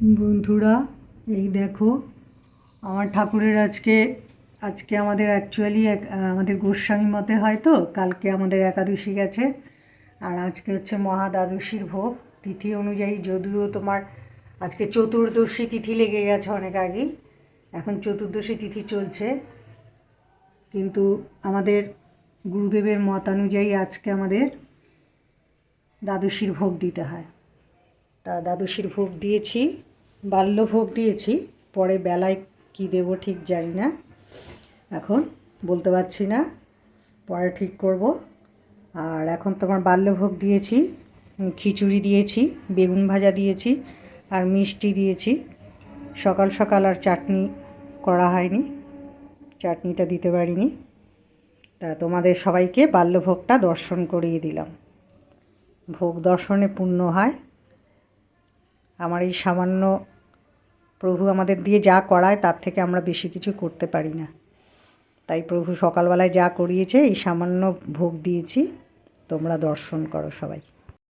বন্ধুরা, এই দেখো আমার ঠাকুরের আজকে আমাদের অ্যাকচুয়ালি আমাদের গোস্বামী মতে হয় তো, কালকে আমাদের একাদশী গেছে আর আজকে হচ্ছে মহাদ্বাদশীর ভোগ। তিথি অনুযায়ী যদিও তোমার আজকে চতুর্দশী তিথি লেগে গেছে অনেক আগেই, এখন চতুর্দশী তিথি চলছে, কিন্তু আমাদের গুরুদেবের মতানুযায়ী আজকে আমাদের দ্বাদশীর ভোগ দিতে হয়। তা দ্বাদশীর ভোগ দিয়েছি, বাল্যভোগ দিয়েছি, পরে বেলায় কী দেবো ঠিক জানি না, এখন বলতে পারছি না, পরে ঠিক করব। আর এখন তোমার বাল্যভোগ দিয়েছি, খিচুড়ি দিয়েছি, বেগুন ভাজা দিয়েছি আর মিষ্টি দিয়েছি। সকাল সকাল আর চাটনি করা হয়নি, চাটনিটা দিতে পারিনি। তা তোমাদের সবাইকে বাল্যভোগটা দর্শন করিয়ে দিলাম। ভোগ দর্শনে পুণ্য হয়। আমার এই সামান্য প্রভু আমাদের দিয়ে যা করায় তার থেকে আমরা বেশি কিছু করতে পারি না, তাই প্রভু সকালবেলায় যা করিয়েছে এই সামান্য ভোগ দিয়েছি, তোমরা দর্শন করো সবাই।